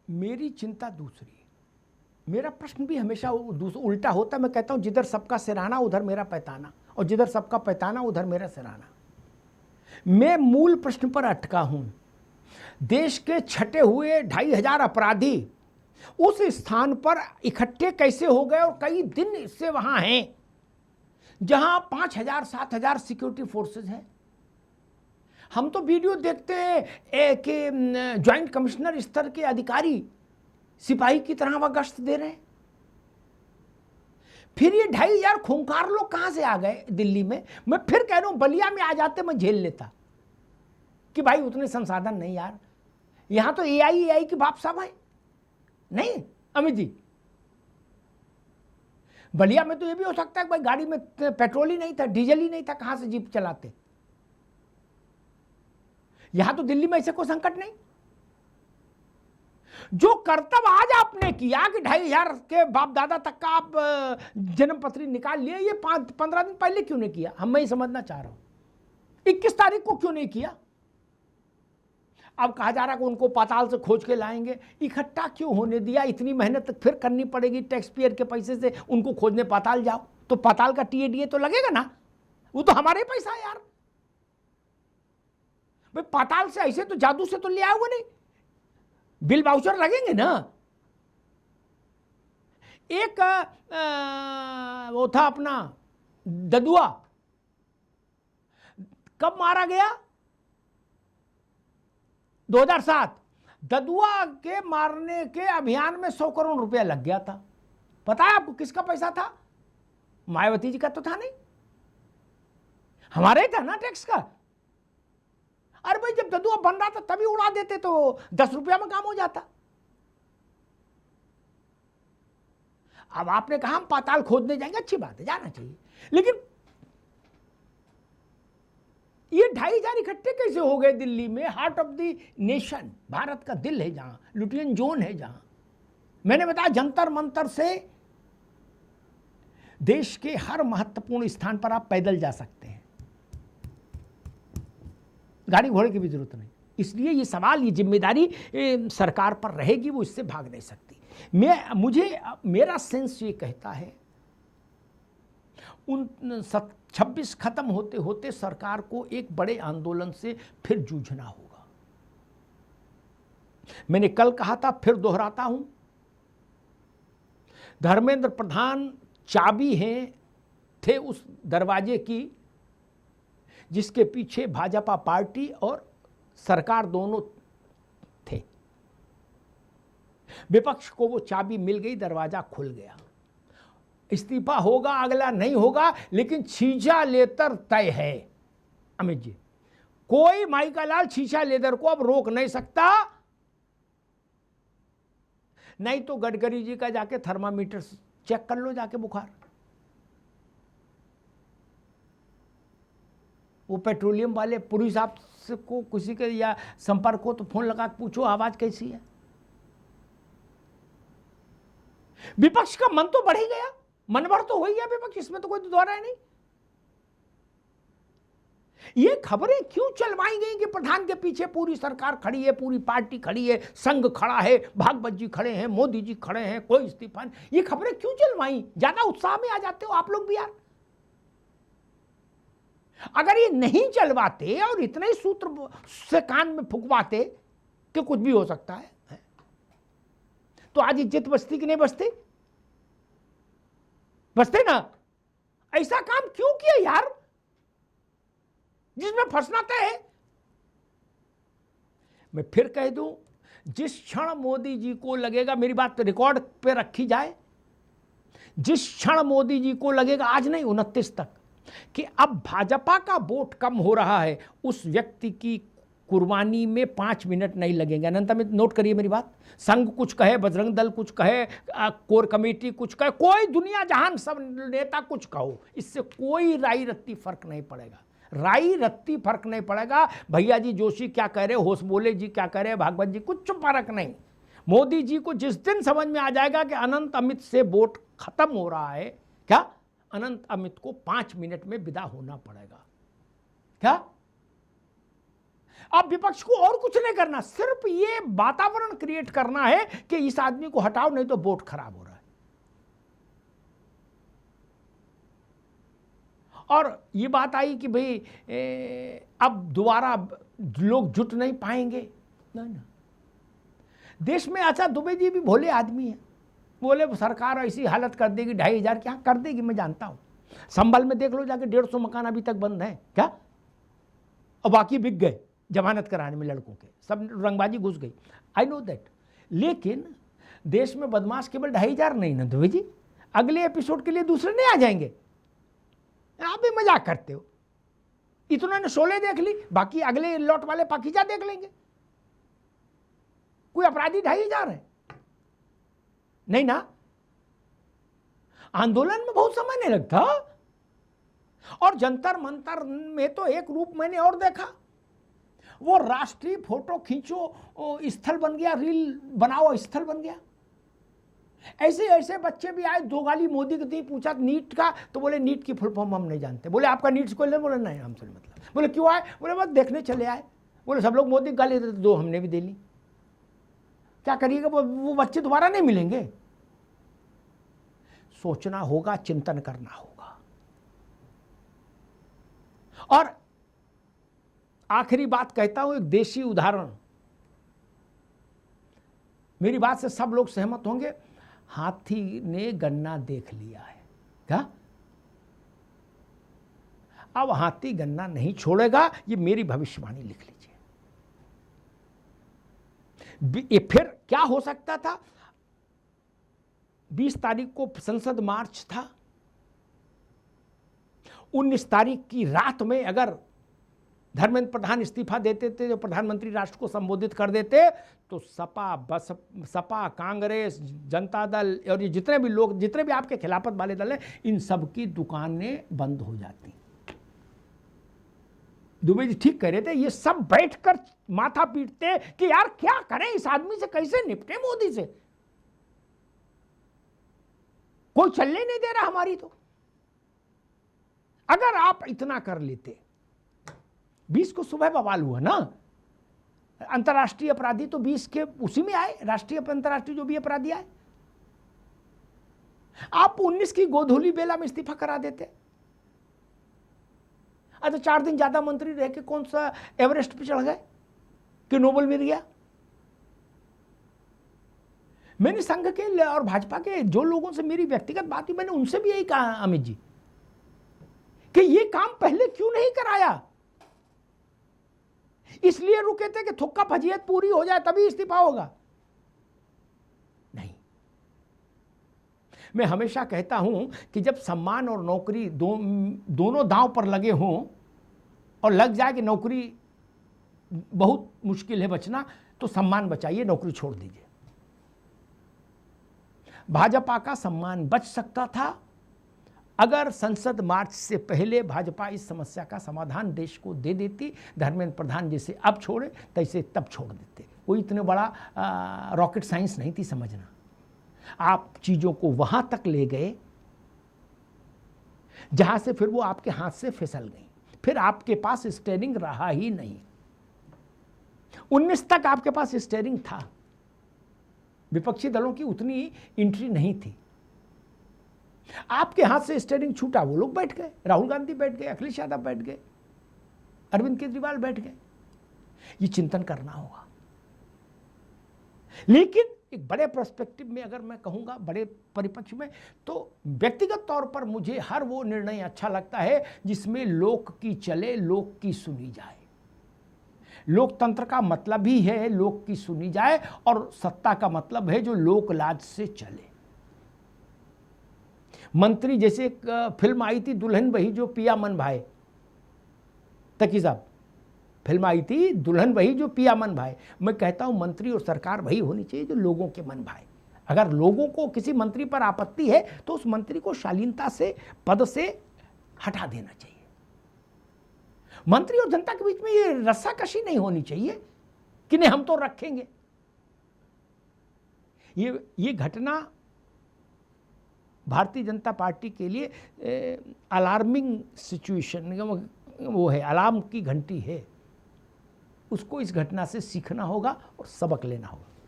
मेरी चिंता दूसरी है। मेरा प्रश्न भी हमेशा उल्टा होता है। मैं कहता हूं जिधर सबका सिरहाना उधर मेरा पैताना, और जिधर सबका पैताना उधर मेरा सिरहाना। मैं मूल प्रश्न पर अटका हूं। देश के छटे हुए 2500 अपराधी उस स्थान पर इकट्ठे कैसे हो गए, और कई दिन से वहां हैं जहां 5000 7000 सिक्योरिटी फोर्सेस हैं। हम तो वीडियो देखते हैं कि ज्वाइंट कमिश्नर स्तर के अधिकारी सिपाही की तरह वह गश्त दे रहे हैं। फिर ये 2500 खूंखार लोग कहां से आ गए दिल्ली में? मैं फिर कह रहा हूं, बलिया में आ जाते मैं झेल लेता कि भाई उतने संसाधन नहीं यार। यहां तो एआई की बाप साहब है नहीं अमित जी। बलिया में तो ये भी हो सकता है कि भाई गाड़ी में पेट्रोल ही नहीं था, डीजल ही नहीं था, कहां से जीप चलाते। यहां तो दिल्ली में ऐसे कोई संकट नहीं। जो कर्तव्य आज आपने किया कि 2500 के बाप दादा तक का आप जन्म पत्री निकाल लिए, ये 15 दिन पहले क्यों नहीं किया? हम मैं समझना चाह रहा हूं 21 तारीख को क्यों नहीं किया? अब कहा जा रहा है कि उनको पाताल से खोज के लाएंगे। इकट्ठा क्यों होने दिया? इतनी मेहनत फिर करनी पड़ेगी टैक्स पेयर के पैसे से, उनको खोजने पाताल जाओ तो पाताल का टीएडीए तो लगेगा ना, वो तो हमारे पैसा है यार। भाई पाताल से ऐसे तो जादू से तो ले आओगे नहीं, बिल वाउचर लगेंगे ना। एक वो था अपना ददुआ, कब मारा गया? 2007। ददुआ के मारने के अभियान में 100 करोड़ रुपया लग गया था। पता है आपको किसका पैसा था? मायावती जी का तो था नहीं, हमारे था ना टैक्स का। अरे भाई जब ददुआ बन रहा था तभी उड़ा देते तो 10 रुपया में काम हो जाता। अब आपने कहा हम पाताल खोदने जाएंगे, अच्छी बात है, जाना चाहिए, लेकिन ये 2500 इकट्ठे कैसे हो गए दिल्ली में? Heart of the nation, Bharat का दिल है जहां, लुटियन जोन है जहां। मैंने बताया जंतर मंतर से देश के हर महत्वपूर्ण स्थान पर आप पैदल जा सकते हैं, गाड़ी घोड़े की भी जरूरत नहीं। इसलिए ये सवाल, ये जिम्मेदारी सरकार पर रहेगी, वो इससे भाग नहीं सकती। मेरा सेंस ये कहता है 26 खत्म होते होते सरकार को एक बड़े आंदोलन से फिर जूझना होगा। मैंने कल कहा था, फिर दोहराता हूं, धर्मेंद्र प्रधान चाबी थे उस दरवाजे की जिसके पीछे भाजपा पार्टी और सरकार दोनों थे। विपक्ष को वो चाबी मिल गई, दरवाजा खुल गया। इस्तीफा होगा अगला नहीं होगा, लेकिन छीछा लेतर तय है अमित जी। कोई माइका लाल छीछा लेदर को अब रोक नहीं सकता। नहीं तो गडकरी जी का जाके थर्मामीटर चेक कर लो जाके बुखार। वो पेट्रोलियम वाले पुरी साहब को किसी के या संपर्क हो तो फोन लगा के पूछो आवाज कैसी है। विपक्ष का मन तो बढ़ ही गया, मनभर तो हो ही गया विपक्ष, इसमें तो कोई दोहरा है नहीं। ये खबरें क्यों चलवाई गई कि प्रधान के पीछे पूरी सरकार खड़ी है, पूरी पार्टी खड़ी है, संघ खड़ा है, भागवत जी खड़े हैं, मोदी जी खड़े हैं, कोई इस्तीफा नहीं, ये खबरें क्यों चलवाई? ज्यादा उत्साह में आ जाते हो आप लोग भी यार। अगर ये नहीं चलवाते और इतने ही सूत्र से कान में फुकवाते कि कुछ भी हो सकता है, तो आज इज्जत बचती कि नहीं बचती? बचते ना। ऐसा काम क्यों किया यार जिसमें फंसना तय है? मैं फिर कह दूं, जिस क्षण मोदी जी को लगेगा, मेरी बात रिकॉर्ड पे रखी जाए, जिस क्षण मोदी जी को लगेगा, आज नहीं 29 तक, कि अब भाजपा का वोट कम हो रहा है, उस व्यक्ति की कुर्बानी में 5 मिनट नहीं लगेंगे। अनंत में नोट करिए मेरी बात। संघ कुछ कहे, बजरंग दल कुछ कहे, कोर कमेटी कुछ कहे, कोई दुनिया जहान सब नेता कुछ कहो, इससे कोई राई रत्ती फर्क नहीं पड़ेगा। राई रत्ती फर्क नहीं पड़ेगा। भैया जी जोशी क्या कह रहे, होश बोले जी क्या कह रहे, भागवत जी, कुछ फर्क नहीं। मोदी जी को जिस दिन समझ में आ जाएगा कि अनंत अमित से वोट खत्म हो रहा है, क्या अनंत अमित को 5 मिनट में विदा होना पड़ेगा। क्या अब विपक्ष को और कुछ नहीं करना, सिर्फ ये वातावरण क्रिएट करना है कि इस आदमी को हटाओ नहीं तो वोट खराब हो रहा है। और ये बात आई कि भाई अब दोबारा लोग जुट नहीं पाएंगे, ना। देश में अच्छा दुबे जी भी भोले आदमी है, बोले सरकार ऐसी हालत कर देगी 2,500 क्या कर देगी, मैं जानता हूं। संभल में देख लो जाके 150 मकान अभी तक बंद है क्या, और बाकी बिक गए जमानत कराने में, लड़कों के सब रंगबाजी घुस गई, आई नो दैट। लेकिन देश में बदमाश केवल 2,500 नहीं ना दुबे जी, अगले एपिसोड के लिए दूसरे नहीं आ जाएंगे। आप भी मजाक करते हो, इतना ने शोले देख ली, बाकी अगले लॉट वाले पाकीजा देख लेंगे। कोई अपराधी 2,500 है नहीं ना। आंदोलन में बहुत समय नहीं लगता, और जंतर मंतर में तो एक रूप मैंने और देखा, वो राष्ट्रीय फोटो खींचो स्थल बन गया, रील बनाओ स्थल बन गया। ऐसे ऐसे बच्चे भी आए, 2 गाली मोदी को दी, पूछा नीट का, तो बोले नीट की फुल फॉर्म हम नहीं जानते। बोले आपका नीट स्कूल है? बोले नहीं, हमसे मतलब। बोले क्यों आए? बोले बस देखने चले आए। बोले सब लोग मोदी की गाली देते, 2 हमने भी दे ली। क्या करिएगा, वो बच्चे दोबारा नहीं मिलेंगे। सोचना होगा, चिंतन करना होगा। और आखिरी बात कहता हूं, एक देशी उदाहरण, मेरी बात से सब लोग सहमत होंगे। हाथी ने गन्ना देख लिया है क्या? अब हाथी गन्ना नहीं छोड़ेगा, ये मेरी भविष्यवाणी लिख लीजिए। फिर क्या हो सकता था? 20 तारीख को संसद मार्च था, 19 तारीख की रात में अगर धर्मेंद्र प्रधान इस्तीफा देते थे, जो प्रधानमंत्री राष्ट्र को संबोधित कर देते, तो सपा, कांग्रेस, जनता दल और ये जितने भी लोग, जितने भी आपके खिलाफत वाले दल हैं, इन सब की दुकानें बंद हो जाती। दुबे जी ठीक कह रहे थे, ये सब बैठकर माथा पीटते कि यार क्या करें, इस आदमी से कैसे निपटे, मोदी से कोई चलने नहीं दे रहा हमारी। तो अगर आप इतना कर लेते, 20 को सुबह बवाल हुआ ना, अंतर्राष्ट्रीय अपराधी तो 20 के उसी में आए, राष्ट्रीय अंतर्राष्ट्रीय जो भी अपराधी आए। आप 19 की गोधूली बेला में इस्तीफा करा देते। अच्छा 4 दिन ज्यादा मंत्री रह के कौन सा एवरेस्ट पे चढ़ गए कि नोबेल मिल गया? मैंने संघ के और भाजपा के जो लोगों से मेरी व्यक्तिगत बात हुई, मैंने उनसे भी यही कहा अमित जी कि ये काम पहले क्यों नहीं कराया। इसलिए रुके थे कि थुक्का फजीयत पूरी हो जाए तभी इस्तीफा होगा? नहीं। मैं हमेशा कहता हूं कि जब सम्मान और नौकरी दोनों दांव पर लगे हों और लग जाए कि नौकरी बहुत मुश्किल है बचना, तो सम्मान बचाइए, नौकरी छोड़ दीजिए। भाजपा का सम्मान बच सकता था अगर संसद मार्च से पहले भाजपा इस समस्या का समाधान देश को दे देती। धर्मेंद्र प्रधान जैसे अब छोड़े तैसे तब छोड़ देते। कोई इतने बड़ा रॉकेट साइंस नहीं थी समझना। आप चीज़ों को वहां तक ले गए जहां से फिर वो आपके हाथ से फिसल गई, फिर आपके पास स्टीयरिंग रहा ही नहीं। 19 तक आपके पास स्टीयरिंग था, विपक्षी दलों की उतनी एंट्री नहीं थी। आपके हाथ से स्टीयरिंग छूटा, वो लोग बैठ गए, राहुल गांधी बैठ गए, अखिलेश यादव बैठ गए, अरविंद केजरीवाल बैठ गए। ये चिंतन करना होगा। लेकिन एक बड़े पर्सपेक्टिव में अगर मैं कहूंगा, बड़े परिप्रेक्ष्य में, तो व्यक्तिगत तौर पर मुझे हर वो निर्णय अच्छा लगता है जिसमें लोक की चले, लोक की सुनी जाए। लोकतंत्र का मतलब ही है लोक की सुनी जाए, और सत्ता का मतलब है जो लोक लाज से चले। मंत्री जैसे एक फिल्म आई थी दुल्हन बही जो पिया मन भाए, तकी साहब फिल्म आई थी दुल्हन वही जो पिया मन भाए। मैं कहता हूं मंत्री और सरकार वही होनी चाहिए जो लोगों के मन भाए। अगर लोगों को किसी मंत्री पर आपत्ति है तो उस मंत्री को शालीनता से पद से हटा देना चाहिए। मंत्री और जनता के बीच में ये रस्साकशी नहीं होनी चाहिए कि नहीं हम तो रखेंगे। ये घटना भारतीय जनता पार्टी के लिए अलार्मिंग सिचुएशन, वो है, अलार्म की घंटी है। उसको इस घटना से सीखना होगा और सबक लेना होगा।